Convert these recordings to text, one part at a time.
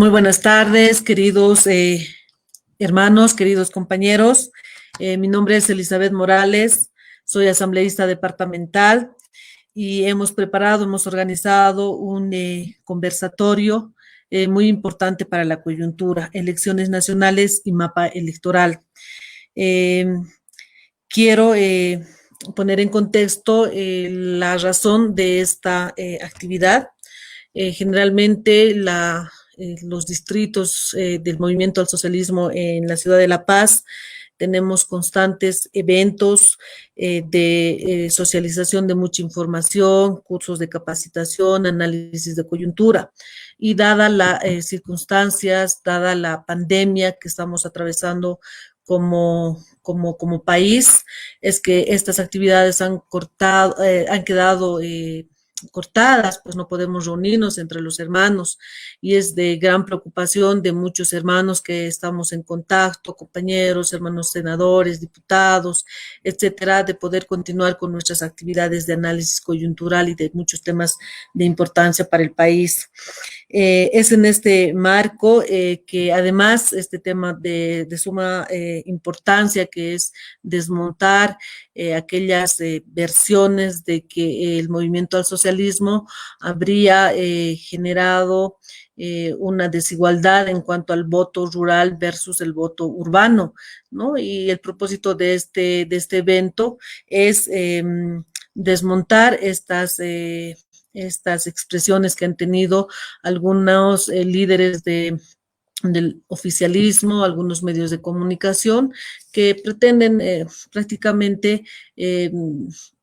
Muy buenas tardes, queridos hermanos, queridos compañeros. Mi nombre es Elizabeth Morales, soy asambleísta departamental y hemos organizado un conversatorio muy importante para la coyuntura, elecciones nacionales y mapa electoral. Eh, quiero poner en contexto la razón de esta actividad. Generalmente los distritos del movimiento al socialismo en la ciudad de La Paz tenemos constantes eventos de socialización de mucha información, cursos de capacitación, análisis de coyuntura. Y dadas las circunstancias, dada la pandemia que estamos atravesando como país, es que estas actividades han quedado cortadas, pues no podemos reunirnos entre los hermanos y es de gran preocupación de muchos hermanos que estamos en contacto, compañeros, hermanos senadores, diputados, etcétera, de poder continuar con nuestras actividades de análisis coyuntural y de muchos temas de importancia para el país. Es en este marco que además este tema de suma importancia, que es desmontar aquellas versiones de que el movimiento al socialismo habría generado una desigualdad en cuanto al voto rural versus el voto urbano, ¿no? Y el propósito de este evento es desmontar estas expresiones que han tenido algunos líderes del oficialismo, algunos medios de comunicación que pretenden prácticamente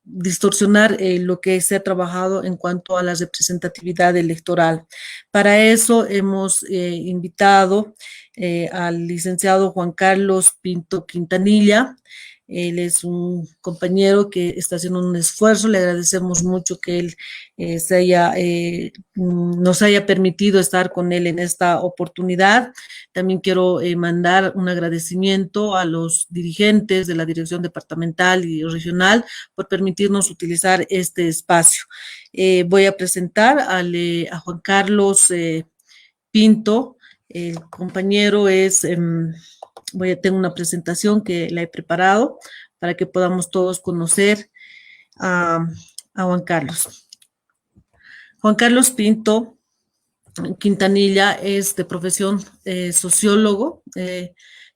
distorsionar lo que se ha trabajado en cuanto a la representatividad electoral. Para eso hemos invitado al licenciado Juan Carlos Pinto Quintanilla. Él es un compañero que está haciendo un esfuerzo, le agradecemos mucho que él nos haya permitido estar con él en esta oportunidad. También quiero mandar un agradecimiento a los dirigentes de la dirección departamental y regional por permitirnos utilizar este espacio. Voy a presentar a Juan Carlos Pinto. El compañero tengo una presentación que la he preparado para que podamos todos conocer a Juan Carlos. Juan Carlos Pinto Quintanilla es de profesión sociólogo,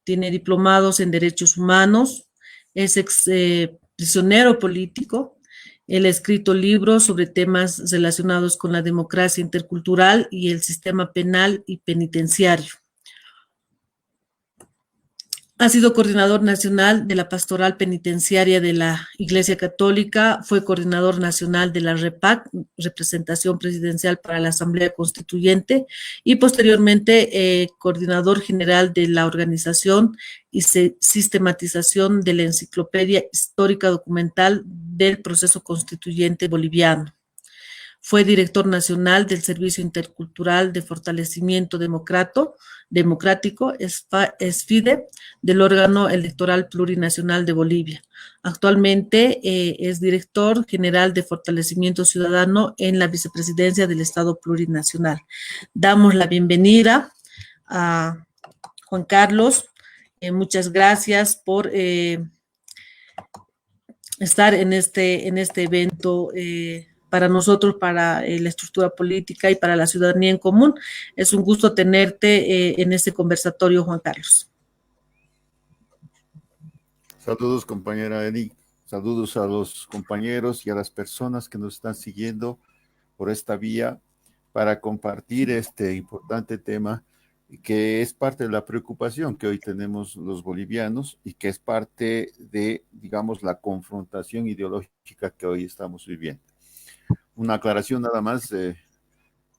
tiene diplomados en derechos humanos, es prisionero político. Él ha escrito libros sobre temas relacionados con la democracia intercultural y el sistema penal y penitenciario. Ha sido coordinador nacional de la Pastoral Penitenciaria de la Iglesia Católica, fue coordinador nacional de la REPAC, Representación Presidencial para la Asamblea Constituyente, y posteriormente coordinador general de la organización y sistematización de la Enciclopedia Histórica Documental del Proceso Constituyente Boliviano. Fue director nacional del Servicio Intercultural de Fortalecimiento Democrático, SFIDE, del órgano electoral plurinacional de Bolivia. Actualmente es director general de Fortalecimiento Ciudadano en la Vicepresidencia del Estado Plurinacional. Damos la bienvenida a Juan Carlos. Muchas gracias por estar en este evento para nosotros, para la estructura política y para la ciudadanía en común. Es un gusto tenerte en este conversatorio, Juan Carlos. Saludos, compañera Eni. Saludos a los compañeros y a las personas que nos están siguiendo por esta vía para compartir este importante tema que es parte de la preocupación que hoy tenemos los bolivianos y que es parte de, digamos, la confrontación ideológica que hoy estamos viviendo. Una aclaración nada más,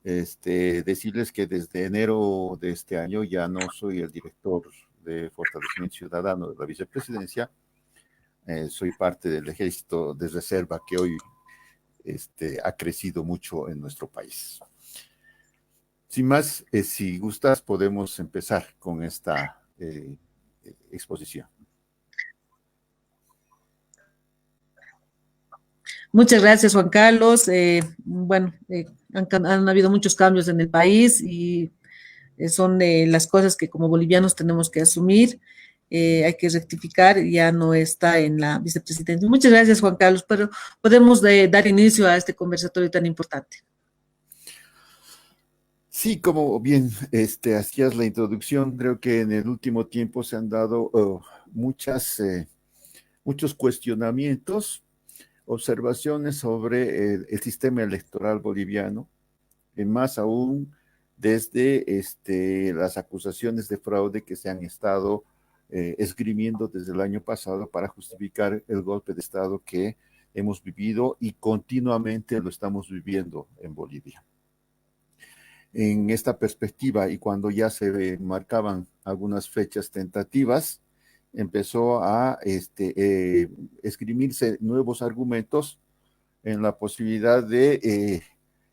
decirles que desde enero de este año ya no soy el director de Fortalecimiento Ciudadano de la Vicepresidencia, soy parte del ejército de reserva que hoy ha crecido mucho en nuestro país. Sin más, si gustas, podemos empezar con esta exposición. Muchas gracias, Juan Carlos. Han habido muchos cambios en el país y son las cosas que como bolivianos tenemos que asumir. Hay que rectificar, ya no está en la vicepresidencia. Muchas gracias, Juan Carlos, pero podemos dar inicio a este conversatorio tan importante. Sí, como bien hacías la introducción, creo que en el último tiempo se han dado muchos cuestionamientos, observaciones sobre el sistema electoral boliviano, más aún desde las acusaciones de fraude que se han estado esgrimiendo desde el año pasado para justificar el golpe de Estado que hemos vivido y continuamente lo estamos viviendo en Bolivia. En esta perspectiva y cuando ya se marcaban algunas fechas tentativas, empezó a esgrimirse nuevos argumentos en la posibilidad de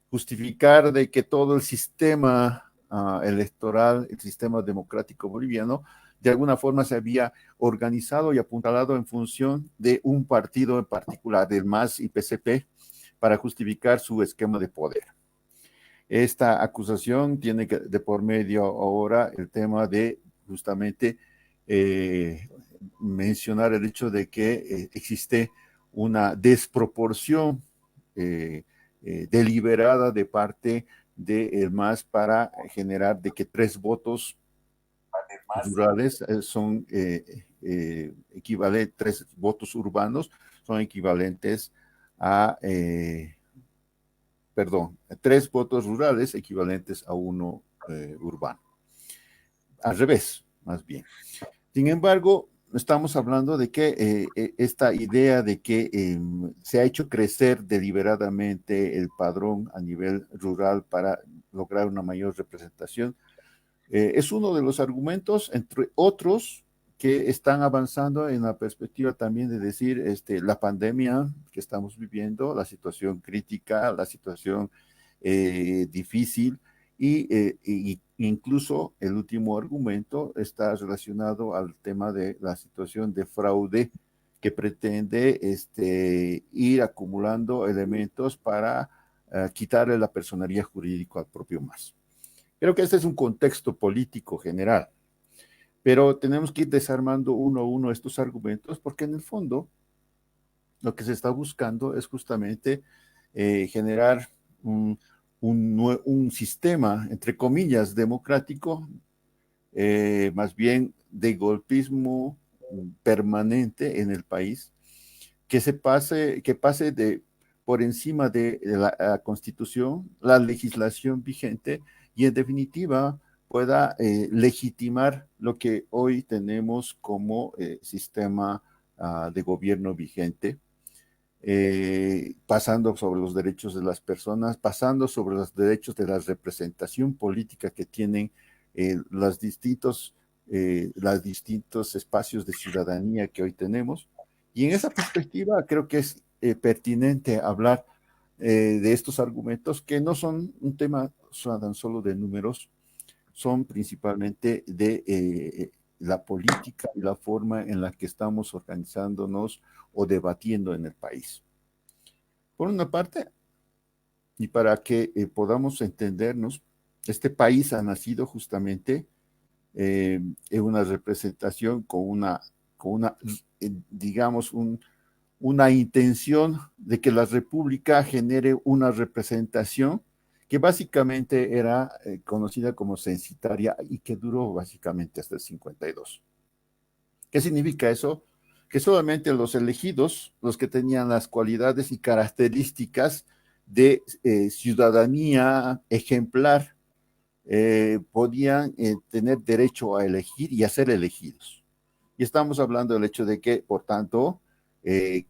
justificar de que todo el sistema electoral, el sistema democrático boliviano, de alguna forma se había organizado y apuntalado en función de un partido en particular, del MAS y PCP, para justificar su esquema de poder. Esta acusación tiene de por medio ahora el tema de justamente mencionar el hecho de que existe una desproporción deliberada de parte del MAS para generar de que 3 votos rurales son equivalentes, 3 votos urbanos son equivalentes a 3 votos rurales equivalentes a 1 urbano. Al revés, más bien. Sin embargo, estamos hablando de que esta idea de que se ha hecho crecer deliberadamente el padrón a nivel rural para lograr una mayor representación, es uno de los argumentos, entre otros, que están avanzando en la perspectiva también de decir la pandemia que estamos viviendo, la situación crítica, la situación difícil y incluso el último argumento está relacionado al tema de la situación de fraude que pretende ir acumulando elementos para quitarle la personería jurídica al propio MAS. Creo que este es un contexto político general, pero tenemos que ir desarmando uno a uno estos argumentos porque en el fondo lo que se está buscando es justamente generar un sistema, entre comillas, democrático, más bien de golpismo permanente en el país, que pase por encima de la Constitución, la legislación vigente y en definitiva pueda legitimar lo que hoy tenemos como sistema de gobierno vigente, pasando sobre los derechos de las personas, pasando sobre los derechos de la representación política que tienen los distintos espacios de ciudadanía que hoy tenemos. Y en esa perspectiva creo que es pertinente hablar de estos argumentos que no son un tema tan solo de números, son principalmente de la política y la forma en la que estamos organizándonos o debatiendo en el país. Por una parte, y para que podamos entendernos, este país ha nacido justamente en una representación con una digamos, una intención de que la República genere una representación que básicamente era conocida como censitaria y que duró básicamente hasta el 52. ¿Qué significa eso? Que solamente los elegidos, los que tenían las cualidades y características de ciudadanía ejemplar, podían tener derecho a elegir y a ser elegidos. Y estamos hablando del hecho de que, por tanto,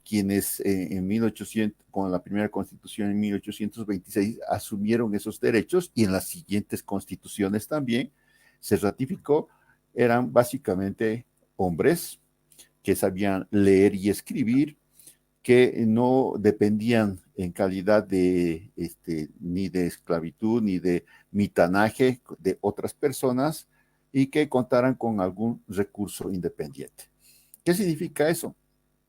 quienes en 1800, con la primera constitución en 1826, asumieron esos derechos y en las siguientes constituciones también se ratificó, eran básicamente hombres que sabían leer y escribir, que no dependían en calidad de ni de esclavitud ni de mitanaje de otras personas y que contaran con algún recurso independiente. ¿Qué significa eso?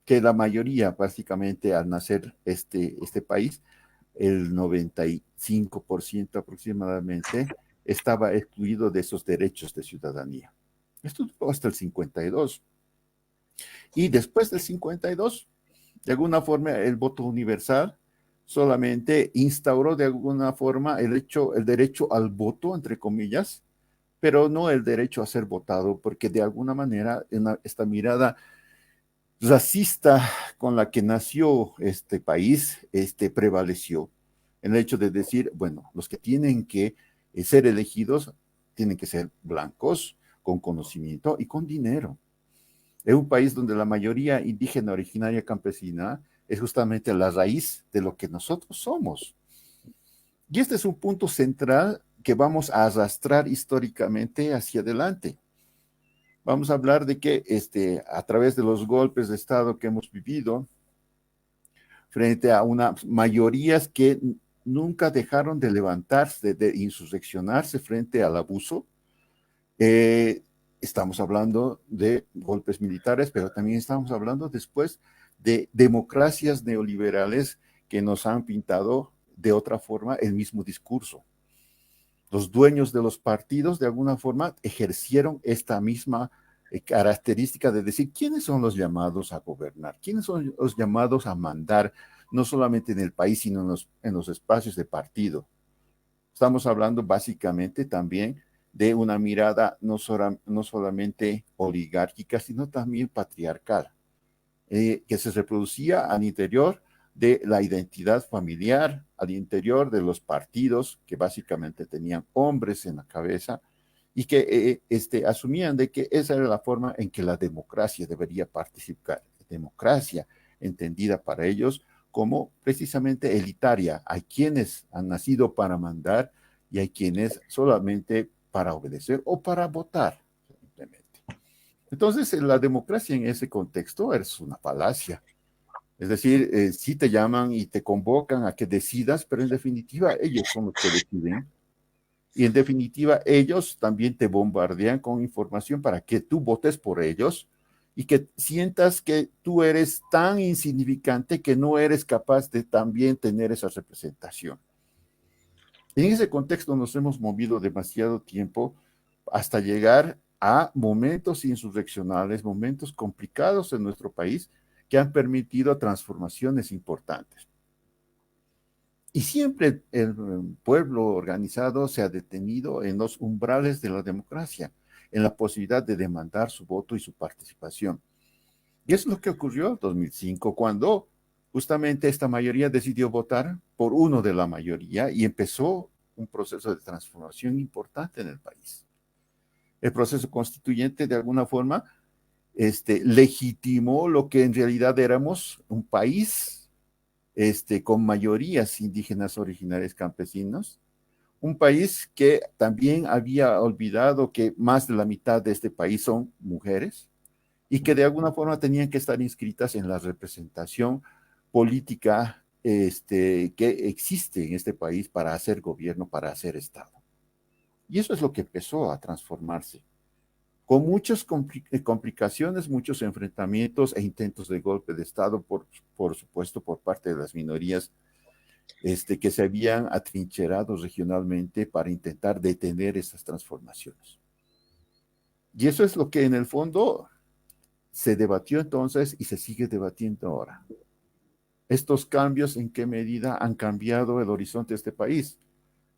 Que la mayoría, básicamente, al nacer este país, el 95% aproximadamente, estaba excluido de esos derechos de ciudadanía. Esto duró hasta el 52. Y después del 52, de alguna forma, el voto universal solamente instauró de alguna forma el derecho al voto, entre comillas, pero no el derecho a ser votado, porque de alguna manera esta mirada racista con la que nació este país prevaleció. El hecho de decir, bueno, los que tienen que ser elegidos tienen que ser blancos, con conocimiento y con dinero. Es un país donde la mayoría indígena originaria campesina es justamente la raíz de lo que nosotros somos. Y este es un punto central que vamos a arrastrar históricamente hacia adelante. Vamos a hablar de que a través de los golpes de Estado que hemos vivido, frente a unas mayorías que nunca dejaron de levantarse, de insurreccionarse frente al abuso, estamos hablando de golpes militares, pero también estamos hablando después de democracias neoliberales que nos han pintado de otra forma el mismo discurso. Los dueños de los partidos de alguna forma ejercieron esta misma característica de decir quiénes son los llamados a gobernar, quiénes son los llamados a mandar, no solamente en el país, sino en los espacios de partido. Estamos hablando básicamente también de una mirada no solamente oligárquica, sino también patriarcal, que se reproducía al interior de la identidad familiar, al interior de los partidos, que básicamente tenían hombres en la cabeza, y que asumían de que esa era la forma en que la democracia debería participar. Democracia entendida para ellos como precisamente elitaria. Hay quienes han nacido para mandar y hay quienes solamente para obedecer o para votar, simplemente. Entonces, la democracia en ese contexto es una falacia. Es decir, sí te llaman y te convocan a que decidas, pero en definitiva ellos son los que deciden. Y en definitiva ellos también te bombardean con información para que tú votes por ellos y que sientas que tú eres tan insignificante que no eres capaz de también tener esa representación. En ese contexto nos hemos movido demasiado tiempo hasta llegar a momentos insurreccionales, momentos complicados en nuestro país que han permitido transformaciones importantes. Y siempre el pueblo organizado se ha detenido en los umbrales de la democracia, en la posibilidad de demandar su voto y su participación. Y eso es lo que ocurrió en 2005, cuando justamente esta mayoría decidió votar por uno de la mayoría y empezó un proceso de transformación importante en el país. El proceso constituyente, de alguna forma, legitimó lo que en realidad éramos, un país con mayorías indígenas originarias campesinos, un país que también había olvidado que más de la mitad de este país son mujeres y que de alguna forma tenían que estar inscritas en la representación política que existe en este país para hacer gobierno, para hacer Estado. Y eso es lo que empezó a transformarse, con muchas complicaciones, muchos enfrentamientos e intentos de golpe de Estado, por supuesto, por parte de las minorías que se habían atrincherado regionalmente para intentar detener esas transformaciones. Y eso es lo que en el fondo se debatió entonces y se sigue debatiendo ahora. Estos cambios, ¿en qué medida han cambiado el horizonte de este país?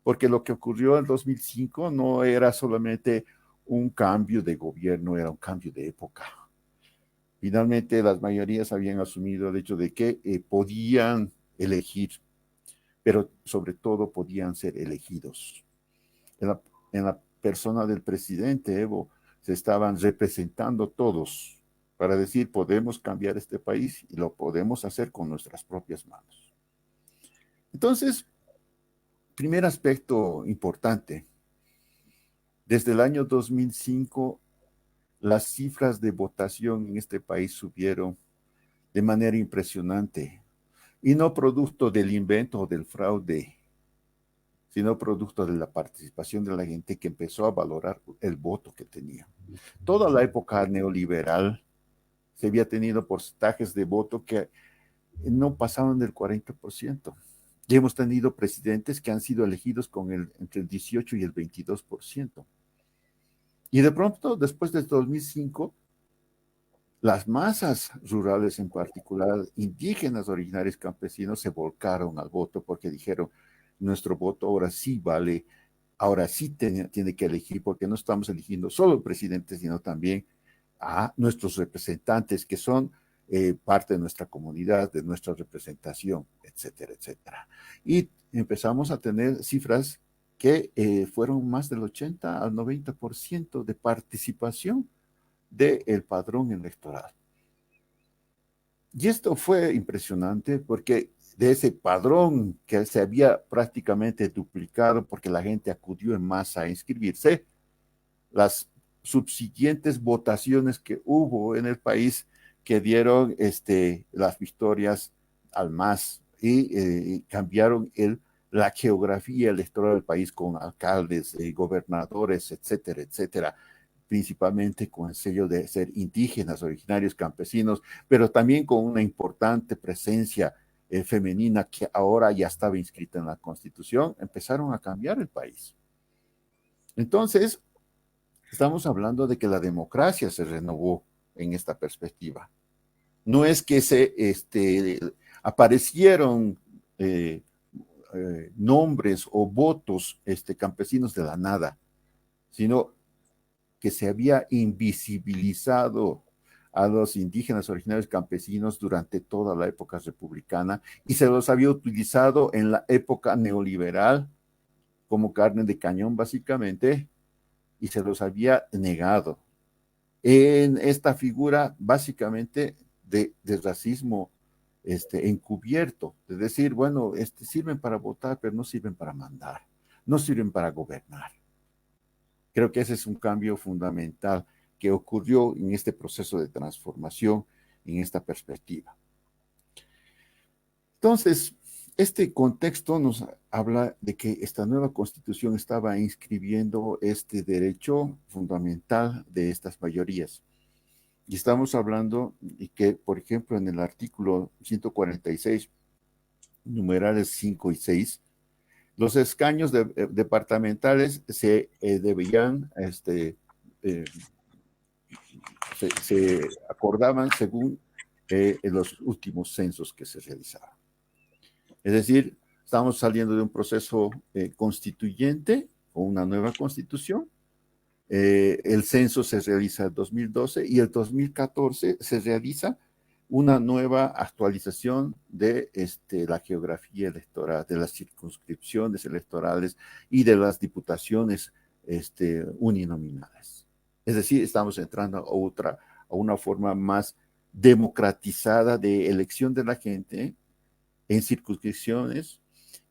Porque lo que ocurrió en 2005 no era solamente un cambio de gobierno, era un cambio de época. Finalmente, las mayorías habían asumido el hecho de que podían elegir, pero sobre todo podían ser elegidos. En la persona del presidente Evo se estaban representando todos para decir, podemos cambiar este país y lo podemos hacer con nuestras propias manos. Entonces, primer aspecto importante, desde el año 2005, las cifras de votación en este país subieron de manera impresionante, y no producto del invento o del fraude, sino producto de la participación de la gente que empezó a valorar el voto que tenía. Toda la época neoliberal se había tenido porcentajes de voto que no pasaban del 40%. Y hemos tenido presidentes que han sido elegidos con entre el 18 y el 22%. Y de pronto, después del 2005, las masas rurales, en particular indígenas, originarios, campesinos, se volcaron al voto porque dijeron, nuestro voto ahora sí vale, ahora sí tiene que elegir, porque no estamos eligiendo solo el presidente, sino también a nuestros representantes, que son parte de nuestra comunidad, de nuestra representación, etcétera, etcétera. Y empezamos a tener cifras que fueron más del 80 al 90% de participación del padrón electoral. Y esto fue impresionante porque de ese padrón que se había prácticamente duplicado porque la gente acudió en masa a inscribirse, las subsiguientes votaciones que hubo en el país que dieron las victorias al MAS y cambiaron la geografía electoral del país con alcaldes, gobernadores, etcétera, etcétera, principalmente con el sello de ser indígenas, originarios, campesinos, pero también con una importante presencia femenina que ahora ya estaba inscrita en la Constitución, empezaron a cambiar el país. Entonces, estamos hablando de que la democracia se renovó en esta perspectiva. No es que aparecieron nombres o votos campesinos de la nada, sino que se había invisibilizado a los indígenas originarios campesinos durante toda la época republicana y se los había utilizado en la época neoliberal como carne de cañón básicamente y se los había negado en esta figura básicamente de racismo encubierto, es decir, bueno, sirven para votar, pero no sirven para mandar, no sirven para gobernar. Creo que ese es un cambio fundamental que ocurrió en este proceso de transformación, en esta perspectiva. Entonces, este contexto nos habla de que esta nueva constitución estaba inscribiendo este derecho fundamental de estas mayorías. Y estamos hablando de que, por ejemplo, en el artículo 146, numerales 5 y 6, los escaños departamentales se debían, se acordaban según los últimos censos que se realizaban. Es decir, estamos saliendo de un proceso constituyente o una nueva constitución. El censo se realiza en 2012 y el 2014 se realiza una nueva actualización de la geografía electoral, de las circunscripciones electorales y de las diputaciones uninominales. Es decir, estamos entrando a una forma más democratizada de elección de la gente en circunscripciones,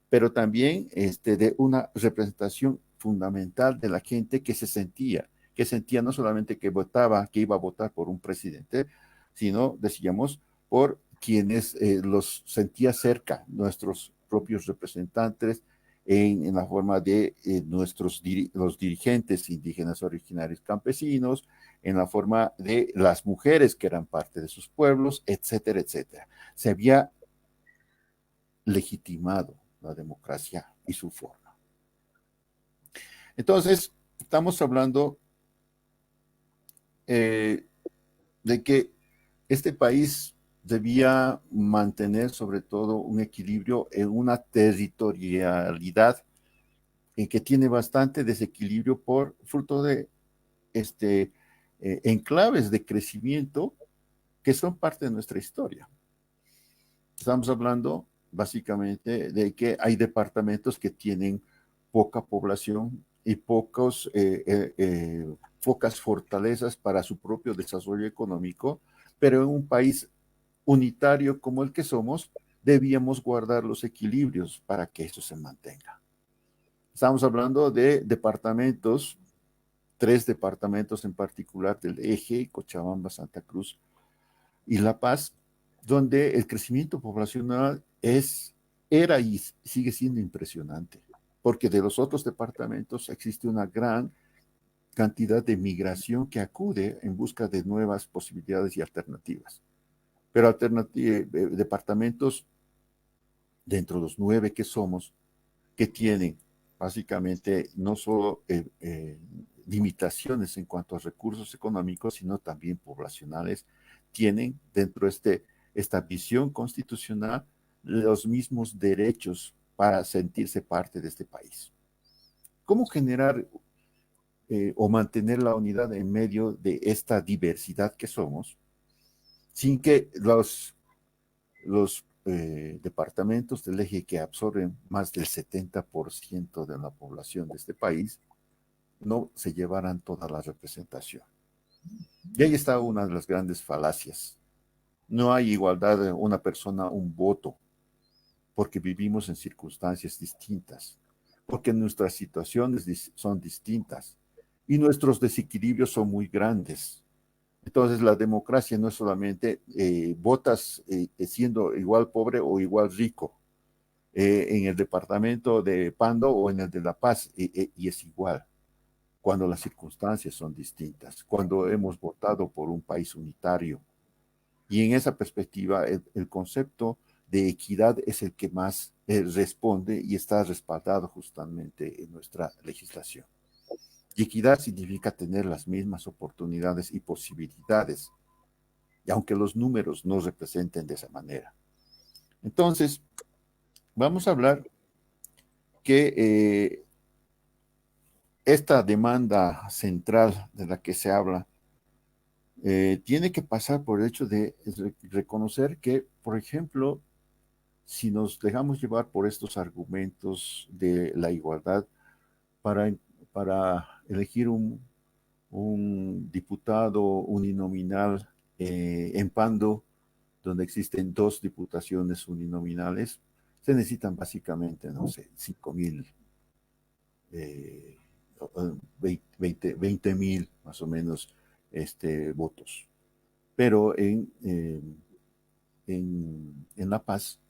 pero también de una representación fundamental de la gente que sentía no solamente que votaba, que iba a votar por un presidente, sino, decíamos, por quienes los sentía cerca, nuestros propios representantes, en la forma de los dirigentes indígenas originarios campesinos, en la forma de las mujeres que eran parte de sus pueblos, etcétera, etcétera. Se había legitimado la democracia y su forma. Entonces, estamos hablando de que este país debía mantener sobre todo un equilibrio en una territorialidad en que tiene bastante desequilibrio por fruto de enclaves de crecimiento que son parte de nuestra historia. Estamos hablando básicamente de que hay departamentos que tienen poca población y pocas fortalezas para su propio desarrollo económico, pero en un país unitario como el que somos, debíamos guardar los equilibrios para que eso se mantenga. Estamos hablando de departamentos, 3 departamentos en particular del Eje, Cochabamba, Santa Cruz y La Paz, donde el crecimiento poblacional era y sigue siendo impresionante, porque de los otros departamentos existe una gran cantidad de migración que acude en busca de nuevas posibilidades y alternativas. Pero departamentos dentro de los 9 que somos, que tienen básicamente no solo limitaciones en cuanto a recursos económicos, sino también poblacionales, tienen dentro de esta visión constitucional los mismos derechos para sentirse parte de este país. ¿Cómo generar o mantener la unidad en medio de esta diversidad que somos, sin que los departamentos del eje que absorben más del 70% de la población de este país no se llevaran toda la representación? Y ahí está una de las grandes falacias. No hay igualdad de una persona, un voto, porque vivimos en circunstancias distintas, porque nuestras situaciones son distintas y nuestros desequilibrios son muy grandes. Entonces, la democracia no es solamente votas siendo igual pobre o igual rico, en el departamento de Pando o en el de La Paz, y es igual cuando las circunstancias son distintas, cuando hemos votado por un país unitario. Y en esa perspectiva, el concepto de equidad es el que más responde y está respaldado justamente en nuestra legislación. Y equidad significa tener las mismas oportunidades y posibilidades, y aunque los números no representen de esa manera. Entonces, vamos a hablar que esta demanda central de la que se habla tiene que pasar por el hecho de reconocer que, por ejemplo, si nos dejamos llevar por estos argumentos de la igualdad para, para elegir un diputado uninominal en Pando, donde existen 2 diputaciones uninominales, se necesitan básicamente, no sé, 5.000, 20.000 más o menos votos. Pero en La Paz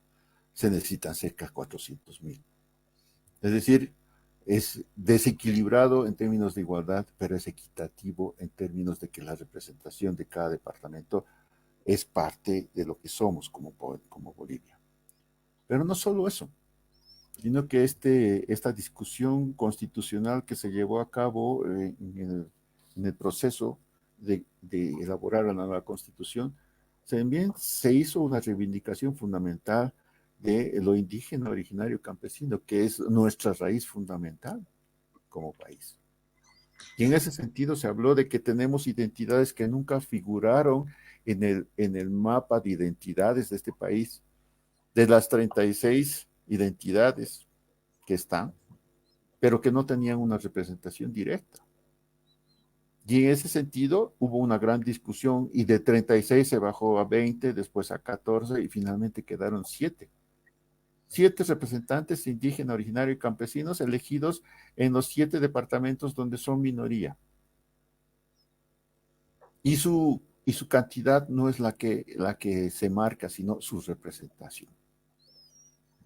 se necesitan cerca de 400.000. Es decir, es desequilibrado en términos de igualdad, pero es equitativo en términos de que la representación de cada departamento es parte de lo que somos como Bolivia. Pero no solo eso, sino que esta discusión constitucional que se llevó a cabo en el proceso de elaborar la nueva constitución, también se hizo una reivindicación fundamental de lo indígena, originario, campesino, que es nuestra raíz fundamental como país. Y en ese sentido se habló de que tenemos identidades que nunca figuraron en el mapa de identidades de este país. De las 36 identidades que están, pero que no tenían una representación directa. Y en ese sentido hubo una gran discusión y de 36 se bajó a 20, después a 14 y finalmente quedaron 7. 7 representantes indígenas, originarios y campesinos elegidos en los 7 departamentos donde son minoría. Y su cantidad no es la que se marca, sino su representación.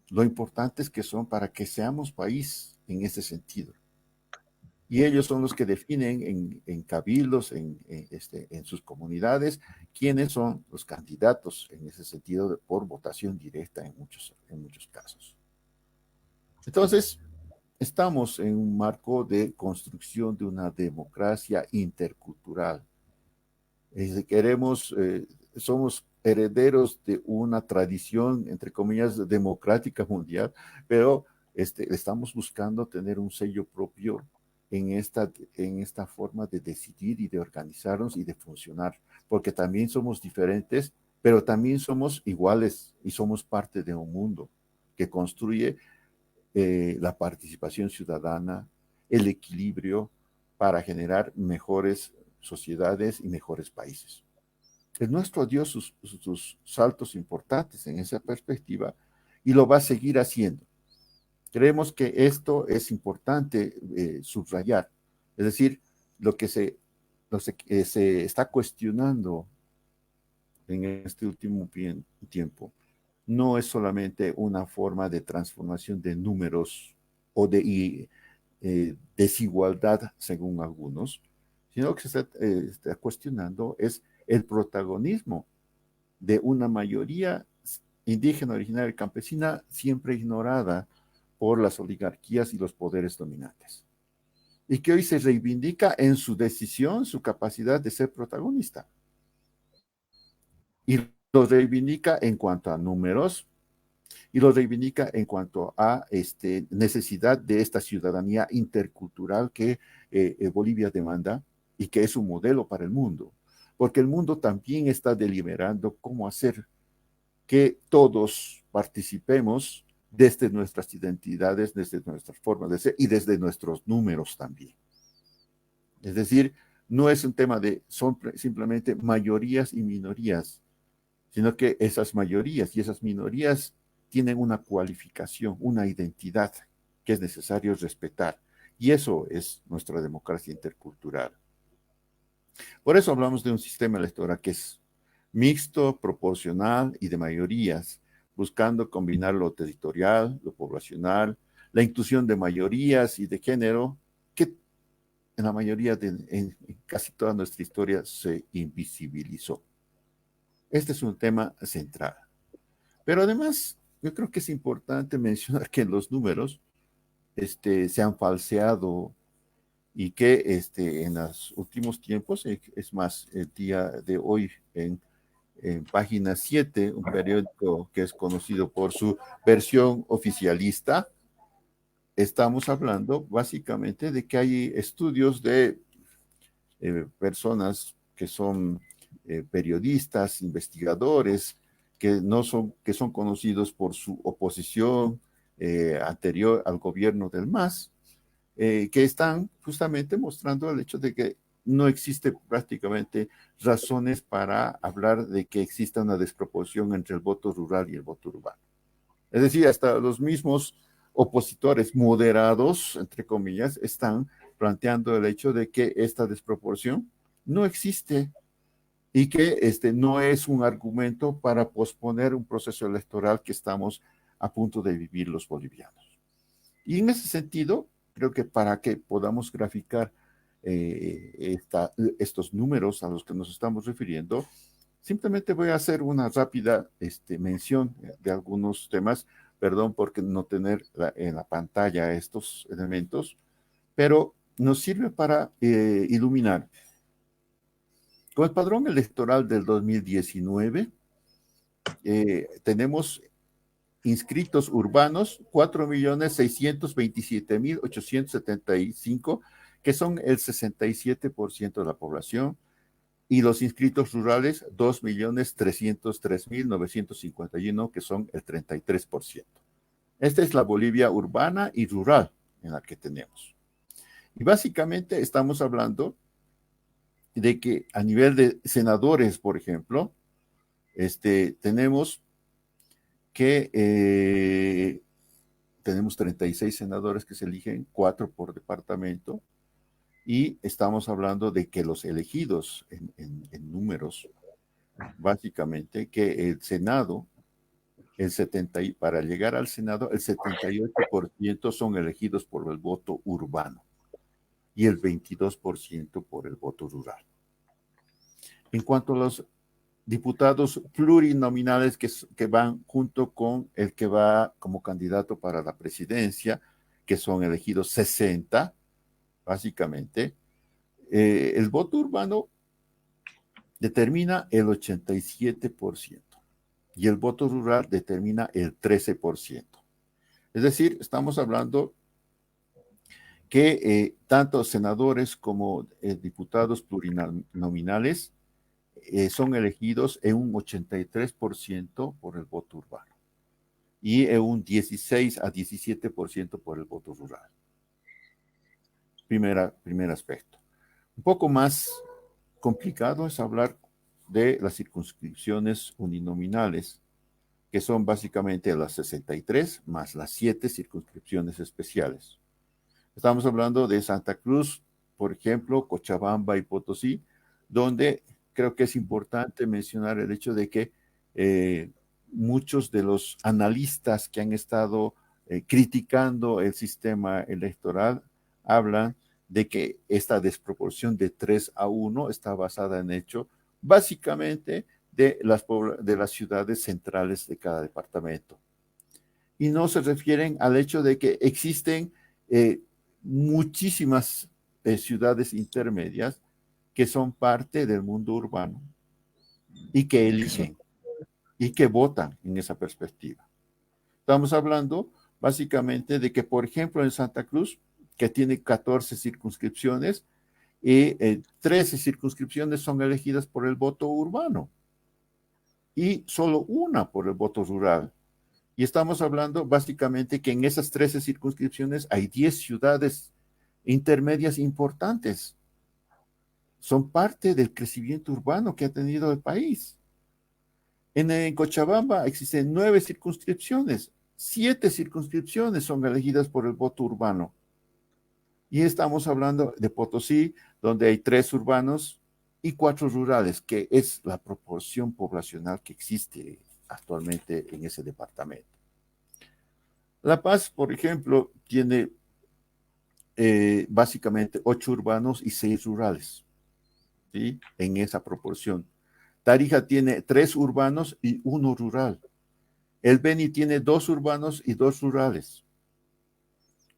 Lo importante es que son para que seamos país en ese sentido. Y ellos son los que definen en cabildos, en sus comunidades, quiénes son los candidatos en ese sentido por votación directa en muchos casos. Entonces, estamos en un marco de construcción de una democracia intercultural. Somos herederos de una tradición, entre comillas, democrática mundial, pero estamos buscando tener un sello propio en esta forma de decidir y de organizarnos y de funcionar, porque también somos diferentes, pero también somos iguales y somos parte de un mundo que construye la participación ciudadana, el equilibrio para generar mejores sociedades y mejores países. El nuestro dio sus saltos importantes en esa perspectiva y lo va a seguir haciendo. Creemos que esto es importante subrayar, es decir, lo que se está cuestionando en este último tiempo no es solamente una forma de transformación de números o de desigualdad según algunos, sino que se está cuestionando es el protagonismo de una mayoría indígena, originaria y campesina, siempre ignorada por las oligarquías y los poderes dominantes. Y que hoy se reivindica en su decisión, su capacidad de ser protagonista. Y lo reivindica en cuanto a números, y lo reivindica en cuanto a necesidad de esta ciudadanía intercultural que Bolivia demanda y que es un modelo para el mundo, porque el mundo también está deliberando cómo hacer que todos participemos desde nuestras identidades, desde nuestras formas de ser y desde nuestros números también. Es decir, no es un tema de son simplemente mayorías y minorías, sino que esas mayorías y esas minorías tienen una cualificación, una identidad que es necesario respetar. Y eso es nuestra democracia intercultural. Por eso hablamos de un sistema electoral que es mixto, proporcional y de mayorías, buscando combinar lo territorial, lo poblacional, la inclusión de mayorías y de género, que en la mayoría en casi toda nuestra historia se invisibilizó. Este es un tema central. Pero además, yo creo que es importante mencionar que los números se han falseado y que en los últimos tiempos, es más, el día de hoy en Página 7, un periódico que es conocido por su versión oficialista, estamos hablando básicamente de que hay estudios de personas que son periodistas, investigadores, que son conocidos por su oposición anterior al gobierno del MAS, que están justamente mostrando el hecho de que no existe prácticamente razones para hablar de que exista una desproporción entre el voto rural y el voto urbano. Es decir, hasta los mismos opositores moderados, entre comillas, están planteando el hecho de que esta desproporción no existe y que no es un argumento para posponer un proceso electoral que estamos a punto de vivir los bolivianos. Y en ese sentido, creo que para que podamos graficar estos números a los que nos estamos refiriendo, simplemente voy a hacer una rápida mención de algunos temas, perdón porque no tener en la pantalla estos elementos, pero nos sirve para iluminar. Con el padrón electoral del 2019, tenemos inscritos urbanos 4.627.875, que son el 67% de la población, y los inscritos rurales 2.303.951, que son el 33%. Esta es la Bolivia urbana y rural en la que tenemos. Y básicamente estamos hablando de que a nivel de senadores, por ejemplo, tenemos que tenemos 36 senadores que se eligen, 4 por departamento, y estamos hablando de que los elegidos en números, básicamente, que el Senado, para llegar al Senado, el 78% son elegidos por el voto urbano y el 22% por el voto rural. En cuanto a los diputados plurinominales que van junto con el que va como candidato para la presidencia, que son elegidos 60, básicamente, el voto urbano determina el 87% y el voto rural determina el 13%. Es decir, estamos hablando que tanto senadores como diputados plurinominales son elegidos en un 83% por el voto urbano y en un 16 a 17% por el voto rural. Primer aspecto. Un poco más complicado es hablar de las circunscripciones uninominales, que son básicamente las 63 más las 7 circunscripciones especiales. Estamos hablando de Santa Cruz, por ejemplo, Cochabamba y Potosí, donde creo que es importante mencionar el hecho de que muchos de los analistas que han estado criticando el sistema electoral hablan de que esta desproporción de 3-1 está basada en hecho básicamente de las ciudades centrales de cada departamento. Y no se refieren al hecho de que existen muchísimas ciudades intermedias que son parte del mundo urbano y que eligen y que votan en esa perspectiva. Estamos hablando básicamente de que, por ejemplo, en Santa Cruz, que tiene 14 circunscripciones, y 13 circunscripciones son elegidas por el voto urbano y solo una por el voto rural. Y estamos hablando básicamente que en esas 13 circunscripciones hay 10 ciudades intermedias importantes. Son parte del crecimiento urbano que ha tenido el país. En Cochabamba existen 9 circunscripciones. 7 circunscripciones son elegidas por el voto urbano. Y estamos hablando de Potosí, donde hay 3 urbanos y 4 rurales, que es la proporción poblacional que existe actualmente en ese departamento. La Paz, por ejemplo, tiene básicamente 8 urbanos y 6 rurales, ¿sí? En esa proporción. Tarija tiene 3 urbanos y 1 rural. El Beni tiene 2 urbanos y 2 rurales.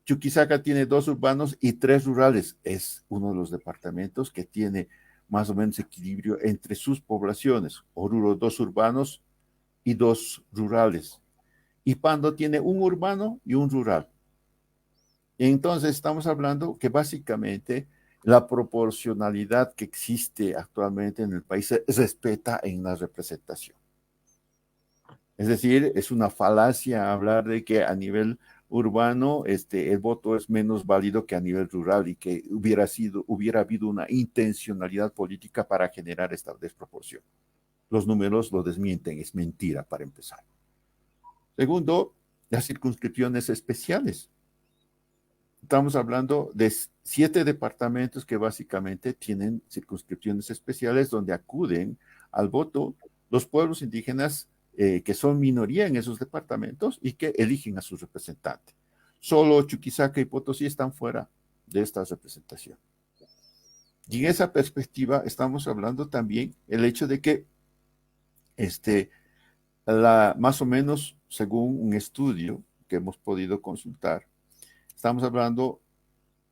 Chuquisaca tiene 2 urbanos y 3 rurales. Es uno de los departamentos que tiene más o menos equilibrio entre sus poblaciones. Oruro, 2 urbanos y 2 rurales. Y Pando tiene 1 urbano y 1 rural. Entonces estamos hablando que básicamente la proporcionalidad que existe actualmente en el país se respeta en la representación. Es decir, es una falacia hablar de que a nivel urbano el voto es menos válido que a nivel rural y que hubiera habido una intencionalidad política para generar esta desproporción. Los números lo desmienten, es mentira para empezar. Segundo, las circunscripciones especiales. Estamos hablando de 7 departamentos que básicamente tienen circunscripciones especiales donde acuden al voto los pueblos indígenas que son minoría en esos departamentos y que eligen a su representante. Solo Chuquisaca y Potosí están fuera de esta representación. Y en esa perspectiva estamos hablando también el hecho de que más o menos según un estudio que hemos podido consultar, estamos hablando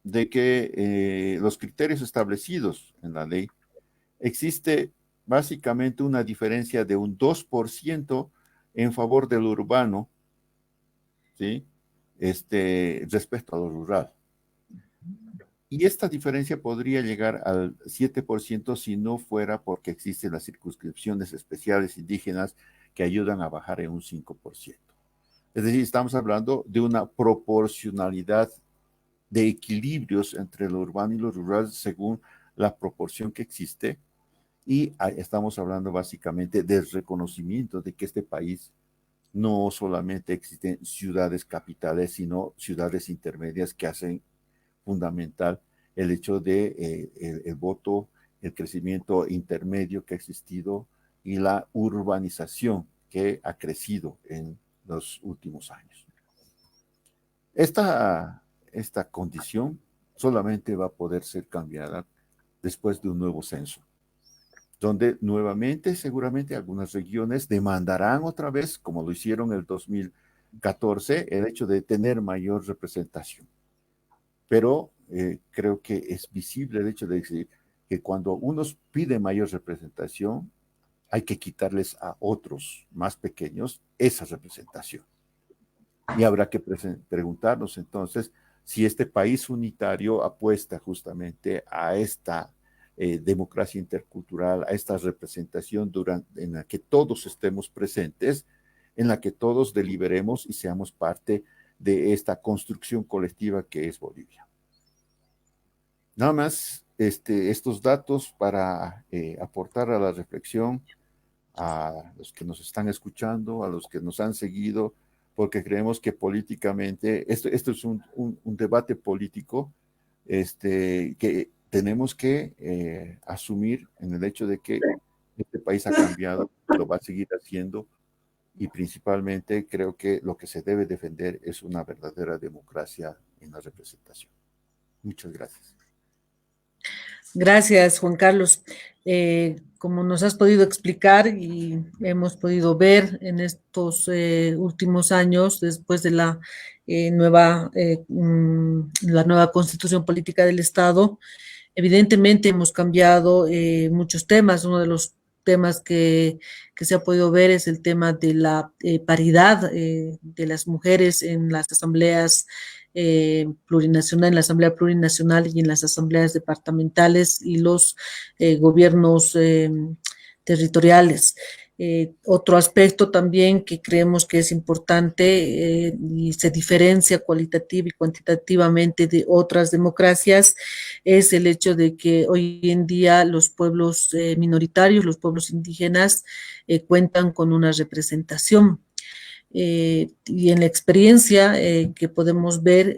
de que los criterios establecidos en la ley, existe básicamente una diferencia de un 2% en favor del urbano, ¿sí? Respecto a lo rural. Y esta diferencia podría llegar al 7% si no fuera porque existen las circunscripciones especiales indígenas que ayudan a bajar en un 5%. Es decir, estamos hablando de una proporcionalidad de equilibrios entre lo urbano y lo rural según la proporción que existe, y estamos hablando básicamente del reconocimiento de que este país no solamente existen ciudades capitales, sino ciudades intermedias que hacen fundamental el hecho de el voto, el crecimiento intermedio que ha existido y la urbanización que ha crecido en los últimos años. Esta condición solamente va a poder ser cambiada después de un nuevo censo, donde nuevamente seguramente algunas regiones demandarán otra vez, como lo hicieron en el 2014, el hecho de tener mayor representación. Pero creo que es visible el hecho de decir que cuando unos piden mayor representación, hay que quitarles a otros más pequeños esa representación. Y habrá que preguntarnos entonces si este país unitario apuesta justamente a esta democracia intercultural, a esta representación en la que todos estemos presentes, en la que todos deliberemos y seamos parte de esta construcción colectiva que es Bolivia. Nada más estos datos para aportar a la reflexión a los que nos están escuchando, a los que nos han seguido, porque creemos que políticamente, esto es un debate político que tenemos que asumir en el hecho de que este país ha cambiado, lo va a seguir haciendo, y principalmente creo que lo que se debe defender es una verdadera democracia en la representación. Muchas gracias. Gracias, Juan Carlos. como nos has podido explicar y hemos podido ver en estos últimos años, después de la nueva constitución política del Estado, evidentemente hemos cambiado muchos temas. Uno de los temas que se ha podido ver es el tema de la paridad de las mujeres en las asambleas plurinacional, en la Asamblea Plurinacional y en las asambleas departamentales y los gobiernos territoriales. Otro aspecto también que creemos que es importante y se diferencia cualitativa y cuantitativamente de otras democracias es el hecho de que hoy en día los pueblos minoritarios, los pueblos indígenas, cuentan con una representación. Y en la experiencia que podemos ver,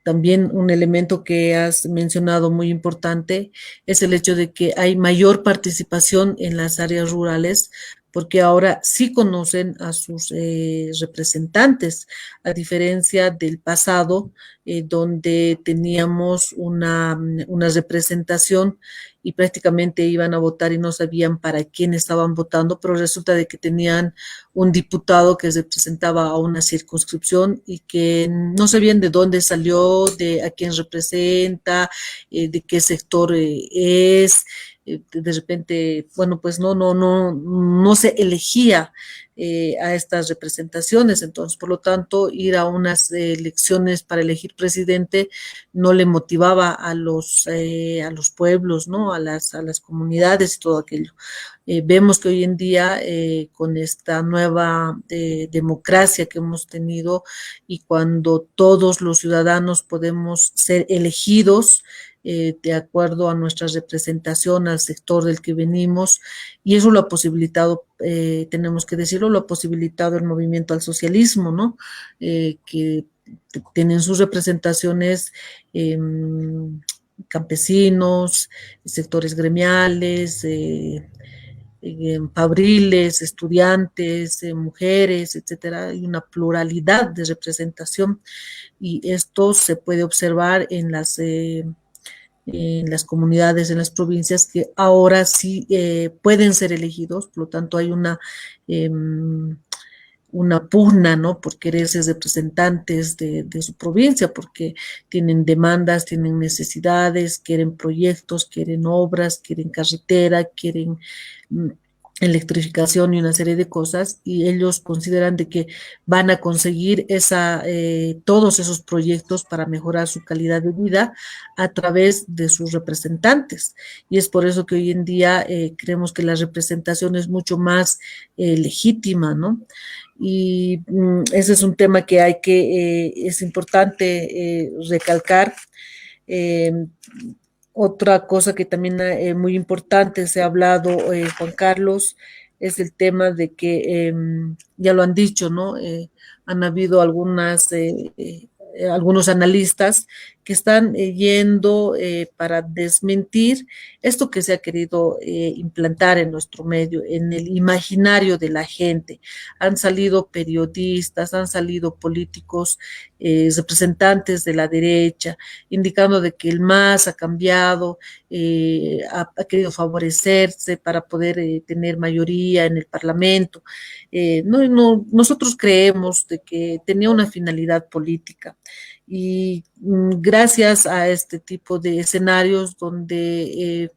también un elemento que has mencionado muy importante es el hecho de que hay mayor participación en las áreas rurales, porque ahora sí conocen a sus representantes, a diferencia del pasado, donde teníamos una representación y prácticamente iban a votar y no sabían para quién estaban votando, pero resulta de que tenían un diputado que representaba a una circunscripción y que no sabían de dónde salió, de a quién representa, de qué sector es. De repente, bueno, pues no se elegía a estas representaciones. Entonces, por lo tanto, ir a unas elecciones para elegir presidente no le motivaba a los pueblos, ¿no? A las comunidades y todo aquello. Vemos que hoy en día, con esta nueva democracia que hemos tenido y cuando todos los ciudadanos podemos ser elegidos, de acuerdo a nuestra representación, al sector del que venimos, y eso lo ha posibilitado, tenemos que decirlo, lo ha posibilitado el movimiento al socialismo, ¿no? Que tienen sus representaciones campesinos, sectores gremiales, fabriles, estudiantes, mujeres, etcétera. Hay una pluralidad de representación y esto se puede observar en las comunidades, en las provincias que ahora sí pueden ser elegidos, por lo tanto hay una pugna, ¿no? Por querer ser representantes de su provincia, porque tienen demandas, tienen necesidades, quieren proyectos, quieren obras, quieren carretera, quieren electrificación y una serie de cosas, y ellos consideran de que van a conseguir todos esos proyectos para mejorar su calidad de vida a través de sus representantes. Y es por eso que hoy en día creemos que la representación es mucho más legítima, ¿no? Y ese es un tema que es importante recalcar. Eh, Otra cosa que también muy importante se ha hablado, Juan Carlos, es el tema de que, ya lo han dicho, ¿no? Han habido algunos analistas que están yendo para desmentir esto que se ha querido implantar en nuestro medio, en el imaginario de la gente. Han salido periodistas, han salido políticos, representantes de la derecha, indicando de que el MAS ha cambiado, ha querido favorecerse para poder tener mayoría en el Parlamento. Nosotros creemos de que tenía una finalidad política y gracias a este tipo de escenarios donde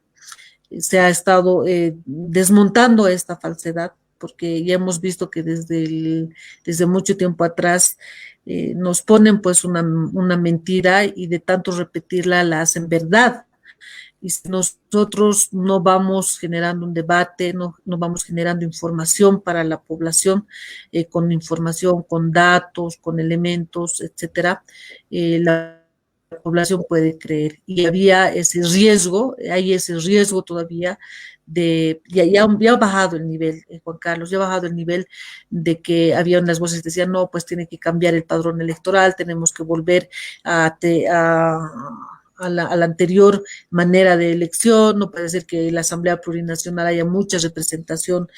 se ha estado desmontando esta falsedad, porque ya hemos visto que desde mucho tiempo atrás nos ponen pues una mentira y de tanto repetirla la hacen verdad. Y si nosotros no vamos generando un debate, no vamos generando información para la población, con información, con datos, con elementos, etcétera, la población puede creer. Y había ese riesgo, hay ese riesgo todavía ya ha bajado el nivel, Juan Carlos, ya ha bajado el nivel de que había unas voces que decían, no, pues tiene que cambiar el padrón electoral, tenemos que volver a la anterior manera de elección, no puede ser que en la Asamblea Plurinacional haya mucha representación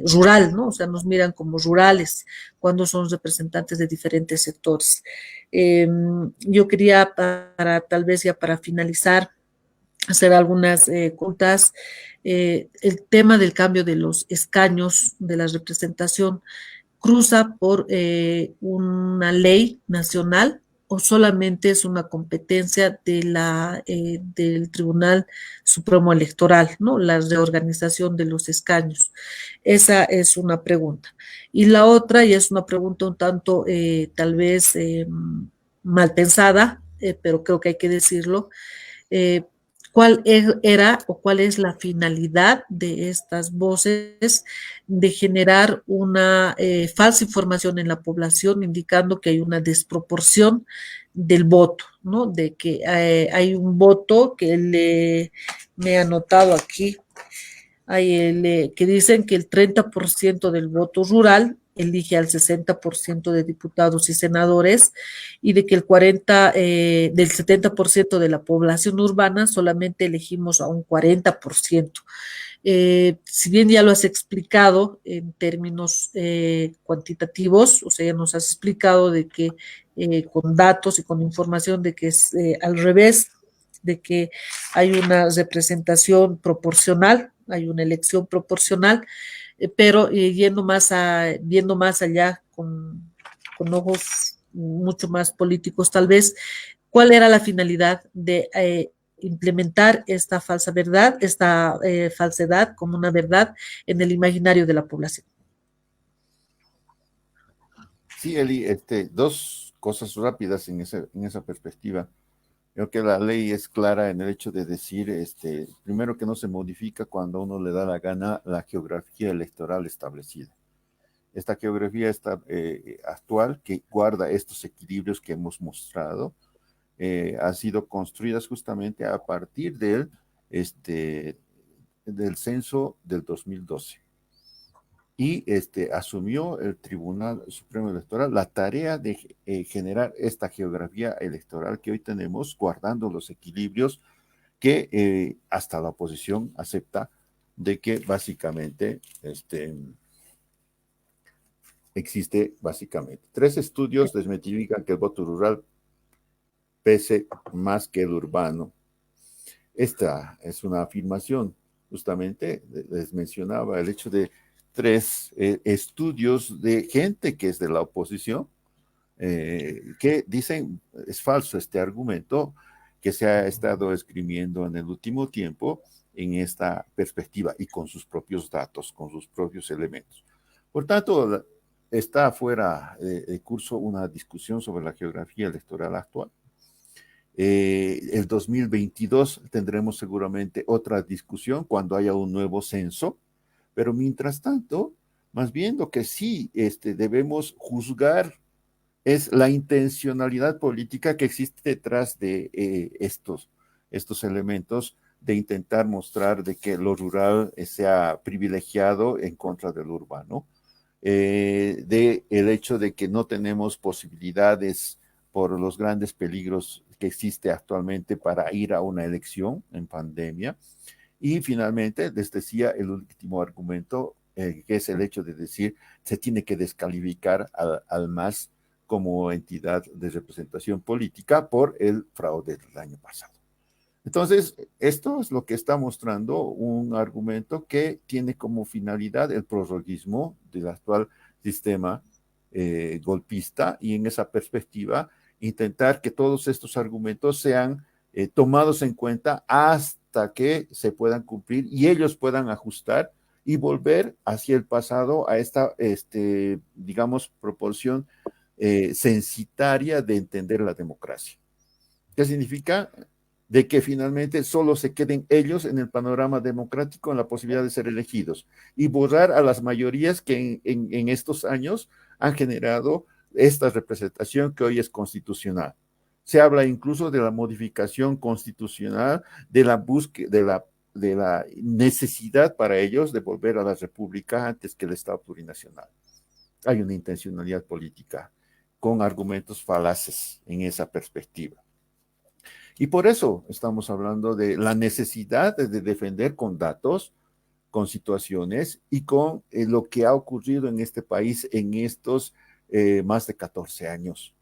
rural, ¿no? O sea, nos miran como rurales cuando son representantes de diferentes sectores. Yo quería, tal vez ya para finalizar, hacer algunas consultas. El tema del cambio de los escaños de la representación cruza por una ley nacional o solamente es una competencia del Tribunal Supremo Electoral, ¿no? La reorganización de los escaños. Esa es una pregunta. Y la otra, y es una pregunta un tanto tal vez mal pensada, pero creo que hay que decirlo, eh, cuál era o cuál es la finalidad de estas voces de generar una falsa información en la población, indicando que hay una desproporción del voto, ¿no? De que hay un voto me he anotado aquí, que dicen que el 30% del voto rural elige al 60% de diputados y senadores y de que del 70% de la población urbana solamente elegimos a un 40%. Si bien ya lo has explicado en términos cuantitativos, o sea, ya nos has explicado de que con datos y con información de que es al revés, de que hay una representación proporcional, hay una elección proporcional, pero viendo más allá con ojos mucho más políticos tal vez, ¿cuál era la finalidad de implementar esta falsa verdad, esta falsedad como una verdad en el imaginario de la población? Sí, Eli, dos cosas rápidas en esa perspectiva. Creo que la ley es clara en el hecho de decir, primero que no se modifica cuando uno le da la gana la geografía electoral establecida. Esta geografía actual que guarda estos equilibrios que hemos mostrado, ha sido construida justamente a partir del censo del 2012 y asumió el Tribunal Supremo Electoral la tarea de generar esta geografía electoral que hoy tenemos, guardando los equilibrios que hasta la oposición acepta de que básicamente existe básicamente. Tres estudios desmitifican que el voto rural pese más que el urbano. Esta es una afirmación, justamente les mencionaba el hecho de tres estudios de gente que es de la oposición, que dicen es falso este argumento que se ha estado esgrimiendo en el último tiempo en esta perspectiva y con sus propios datos, con sus propios elementos. Por tanto, está fuera de curso una discusión sobre la geografía electoral actual. El 2022 tendremos seguramente otra discusión cuando haya un nuevo censo, pero mientras tanto, más bien lo que sí debemos juzgar es la intencionalidad política que existe detrás de estos elementos de intentar mostrar de que lo rural sea privilegiado en contra del urbano, de el hecho de que no tenemos posibilidades por los grandes peligros que existe actualmente para ir a una elección en pandemia. Y finalmente, les decía el último argumento, que es el hecho de decir se tiene que descalificar al MAS como entidad de representación política por el fraude del año pasado. Entonces, esto es lo que está mostrando un argumento que tiene como finalidad el prorroguismo del actual sistema golpista y en esa perspectiva intentar que todos estos argumentos sean tomados en cuenta hasta que se puedan cumplir y ellos puedan ajustar y volver hacia el pasado a esta, digamos, proporción censitaria de entender la democracia. ¿Qué significa? De que finalmente solo se queden ellos en el panorama democrático en la posibilidad de ser elegidos y borrar a las mayorías que en estos años han generado esta representación que hoy es constitucional. Se habla incluso de la modificación constitucional, de la búsqueda, de la necesidad para ellos de volver a la república antes que el Estado plurinacional. Hay una intencionalidad política con argumentos falaces en esa perspectiva. Y por eso estamos hablando de la necesidad de defender con datos, con situaciones y con lo que ha ocurrido en este país en estos más de 14 años,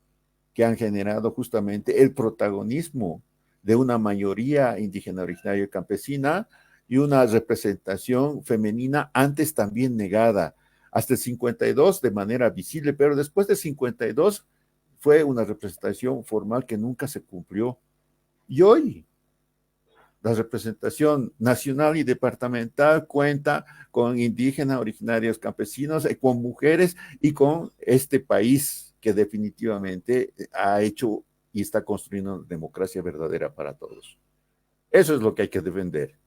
que han generado justamente el protagonismo de una mayoría indígena originaria y campesina y una representación femenina antes también negada, hasta el 52 de manera visible, pero después del 52 fue una representación formal que nunca se cumplió. Y hoy la representación nacional y departamental cuenta con indígenas originarios campesinos, con mujeres y con este país que definitivamente ha hecho y está construyendo una democracia verdadera para todos. Eso es lo que hay que defender.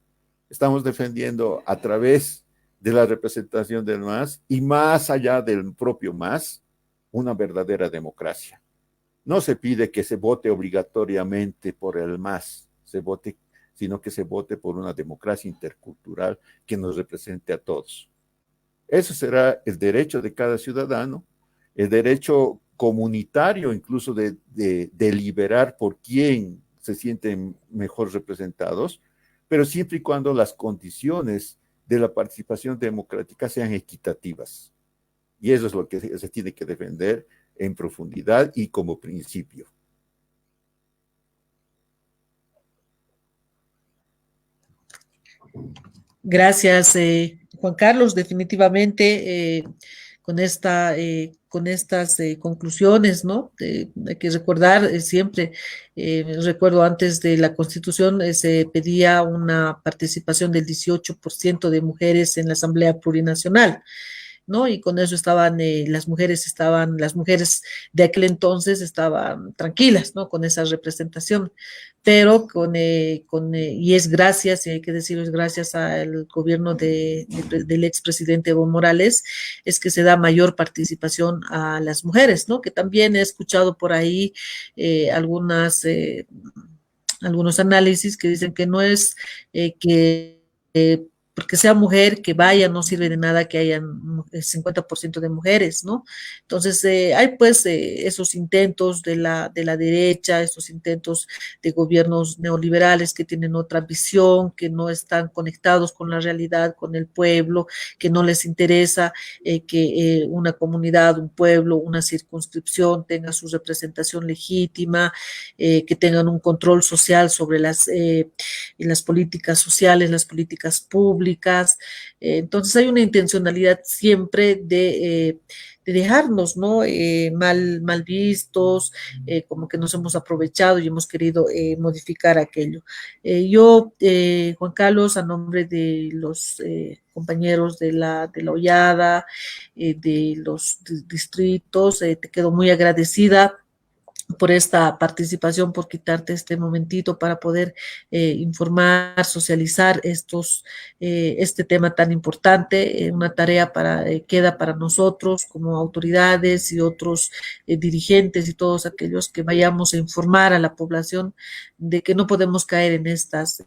Estamos defendiendo a través de la representación del MAS y más allá del propio MAS, una verdadera democracia. No se pide que se vote obligatoriamente por el MAS, sino que se vote por una democracia intercultural que nos represente a todos. Eso será el derecho de cada ciudadano, el derecho comunitario incluso de deliberar por quién se sienten mejor representados, pero siempre y cuando las condiciones de la participación democrática sean equitativas. Y eso es lo que se tiene que defender en profundidad y como principio. Gracias, Juan Carlos. Definitivamente, con estas conclusiones, ¿no? Hay que recordar siempre, recuerdo antes de la Constitución, se pedía una participación del 18% de mujeres en la Asamblea Plurinacional, ¿no? Y con eso las mujeres de aquel entonces estaban tranquilas, ¿no? Con esa representación, pero y es gracias, y hay que decirlo, es gracias al gobierno del expresidente Evo Morales, es que se da mayor participación a las mujeres, ¿no? Que también he escuchado por ahí algunos análisis que dicen que no es que porque sea mujer que vaya, no sirve de nada que hayan 50% de mujeres, ¿no? Entonces, hay pues esos intentos de la derecha, esos intentos de gobiernos neoliberales que tienen otra visión, que no están conectados con la realidad, con el pueblo, que no les interesa que una comunidad, un pueblo, una circunscripción tenga su representación legítima, que tengan un control social sobre las políticas sociales, las políticas públicas. Entonces hay una intencionalidad siempre de dejarnos, ¿no? Mal vistos, como que nos hemos aprovechado y hemos querido modificar aquello. Juan Carlos, a nombre de los compañeros de la Hollada, de los distritos, te quedo muy agradecida por esta participación, por quitarte este momentito para poder informar, socializar este tema tan importante, una tarea queda para nosotros como autoridades y otros dirigentes y todos aquellos que vayamos a informar a la población de que no podemos caer en estas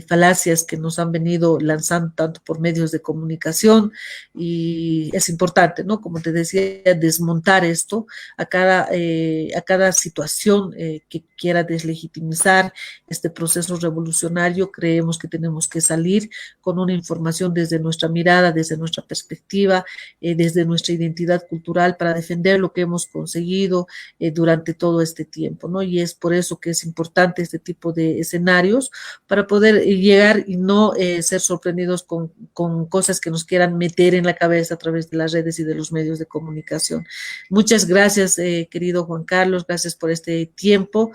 falacias que nos han venido lanzando tanto por medios de comunicación, y es importante, ¿no? Como te decía, desmontar esto a cada situación que quiera deslegitimizar este proceso revolucionario. Creemos que tenemos que salir con una información desde nuestra mirada, desde nuestra perspectiva, desde nuestra identidad cultural para defender lo que hemos conseguido durante todo este tiempo, ¿no? Y es por eso que es importante este tipo de escenarios para poder llegar y no ser sorprendidos con cosas que nos quieran meter en la cabeza a través de las redes y de los medios de comunicación. Muchas gracias, querido Juan Carlos, gracias por este tiempo,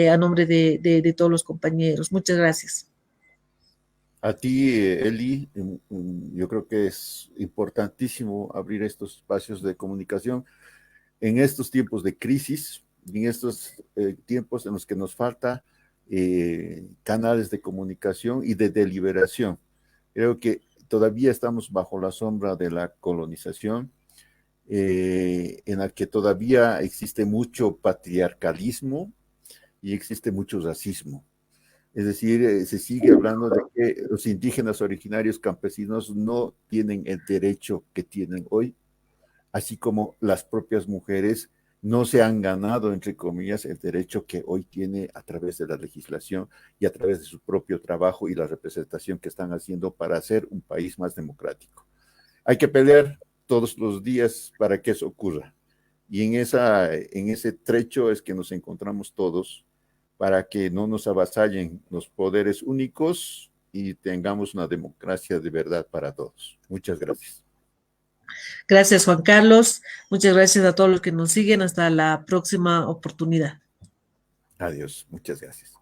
a nombre de todos los compañeros. Muchas gracias. A ti, Eli, yo creo que es importantísimo abrir estos espacios de comunicación en estos tiempos de crisis, en estos tiempos en los que nos falta canales de comunicación y de deliberación. Creo que todavía estamos bajo la sombra de la colonización, en la que todavía existe mucho patriarcalismo y existe mucho racismo. Es decir, se sigue hablando de que los indígenas originarios campesinos no tienen el derecho que tienen hoy, así como las propias mujeres no se han ganado, entre comillas, el derecho que hoy tiene a través de la legislación y a través de su propio trabajo y la representación que están haciendo para hacer un país más democrático. Hay que pelear todos los días para que eso ocurra. Y en ese trecho es que nos encontramos todos para que no nos avasallen los poderes únicos y tengamos una democracia de verdad para todos. Muchas gracias. Gracias, Juan Carlos. Muchas gracias a todos los que nos siguen. Hasta la próxima oportunidad. Adiós. Muchas gracias.